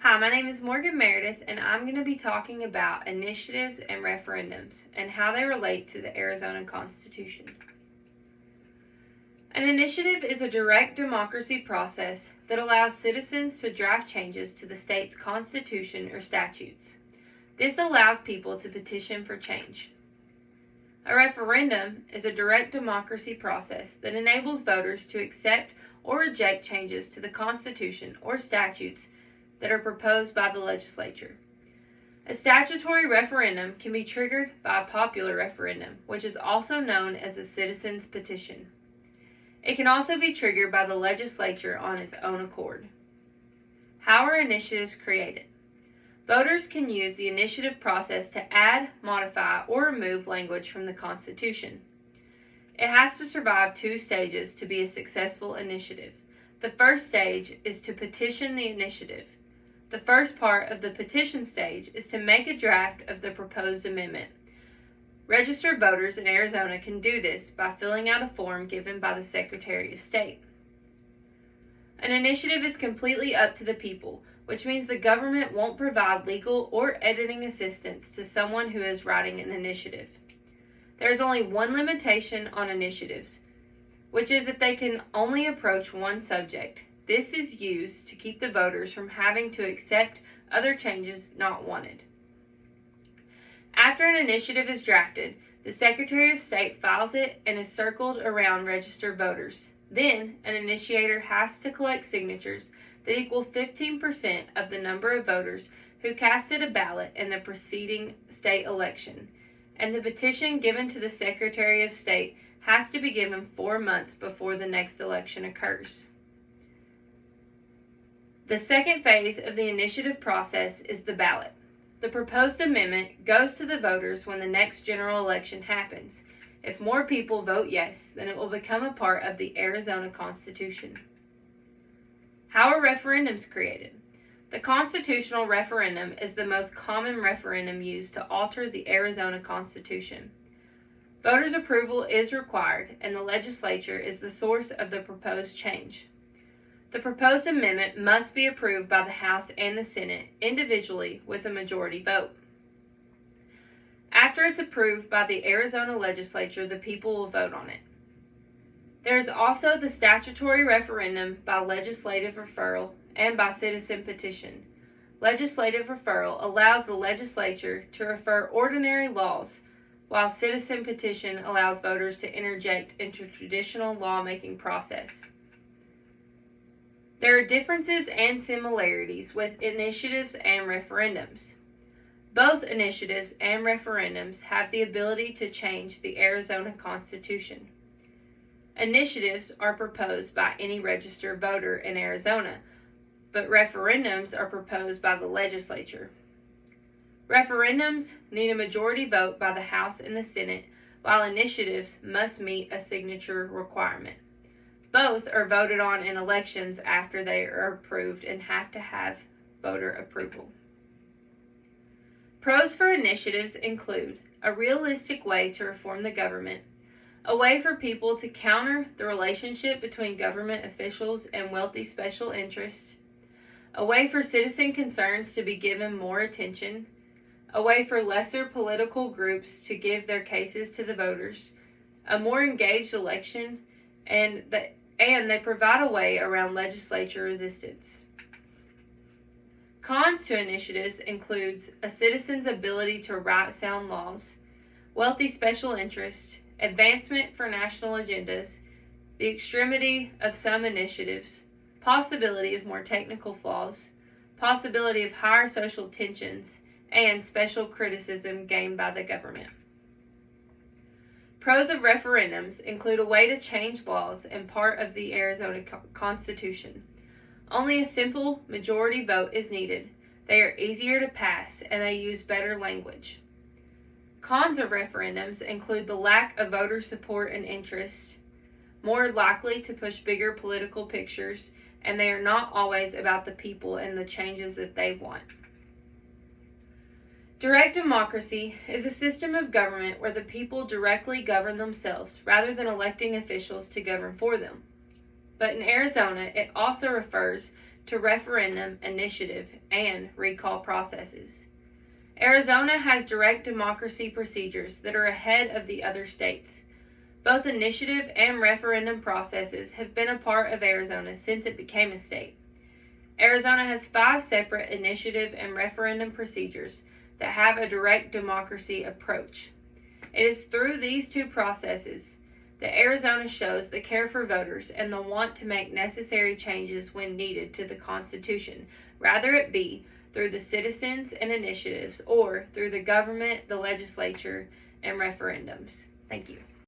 Hi, my name is Morgan Meredith, and I'm going to be talking about initiatives and referendums and how they relate to the Arizona Constitution. An initiative is a direct democracy process that allows citizens to draft changes to the state's constitution or statutes. This allows people to petition for change. A referendum is a direct democracy process that enables voters to accept or reject changes to the Constitution or statutes that are proposed by the legislature. A statutory referendum can be triggered by a popular referendum, which is also known as a citizen's petition. It can also be triggered by the legislature on its own accord. How are initiatives created? Voters can use the initiative process to add, modify, or remove language from the Constitution. It has to survive 2 stages to be a successful initiative. The first stage is to petition the initiative. The first part of the petition stage is to make a draft of the proposed amendment. Registered voters in Arizona can do this by filling out a form given by the Secretary of State. An initiative is completely up to the people, which means the government won't provide legal or editing assistance to someone who is writing an initiative. There is only one limitation on initiatives, which is that they can only approach one subject. This is used to keep the voters from having to accept other changes not wanted. After an initiative is drafted, the Secretary of State files it and is circled around registered voters. Then, an initiator has to collect signatures that equal 15% of the number of voters who casted a ballot in the preceding state election, and the petition given to the Secretary of State has to be given 4 months before the next election occurs. The second phase of the initiative process is the ballot. The proposed amendment goes to the voters when the next general election happens. If more people vote yes, then it will become a part of the Arizona Constitution. How are referendums created? The constitutional referendum is the most common referendum used to alter the Arizona Constitution. Voters' approval is required, and the legislature is the source of the proposed change. The proposed amendment must be approved by the House and the Senate individually with a majority vote. After it's approved by the Arizona legislature, the people will vote on it. There is also the statutory referendum by legislative referral and by citizen petition. Legislative referral allows the legislature to refer ordinary laws, while citizen petition allows voters to interject into traditional lawmaking process. There are differences and similarities with initiatives and referendums. Both initiatives and referendums have the ability to change the Arizona Constitution. Initiatives are proposed by any registered voter in Arizona, but referendums are proposed by the legislature. Referendums need a majority vote by the House and the Senate, while initiatives must meet a signature requirement. Both are voted on in elections after they are approved and have to have voter approval. Pros for initiatives include a realistic way to reform the government, a way for people to counter the relationship between government officials and wealthy special interests, a way for citizen concerns to be given more attention, a way for lesser political groups to give their cases to the voters, a more engaged election, and they provide a way around legislature resistance. Cons to initiatives includes a citizen's ability to write sound laws, wealthy special interests, advancement for national agendas, the extremity of some initiatives, possibility of more technical flaws, possibility of higher social tensions, and special criticism gained by the government. Pros of referendums include a way to change laws and part of the Arizona Constitution. Only a simple majority vote is needed. They are easier to pass, and they use better language. Cons of referendums include the lack of voter support and interest, more likely to push bigger political pictures, and they are not always about the people and the changes that they want. Direct democracy is a system of government where the people directly govern themselves rather than electing officials to govern for them. But in Arizona, it also refers to referendum, initiative, and recall processes. Arizona has direct democracy procedures that are ahead of the other states. Both initiative and referendum processes have been a part of Arizona since it became a state. Arizona has 5 separate initiative and referendum procedures that have a direct democracy approach. It is through these 2 processes that Arizona shows the care for voters and the want to make necessary changes when needed to the Constitution, rather it be through the citizens and initiatives or through the government, the legislature, and referendums. Thank you.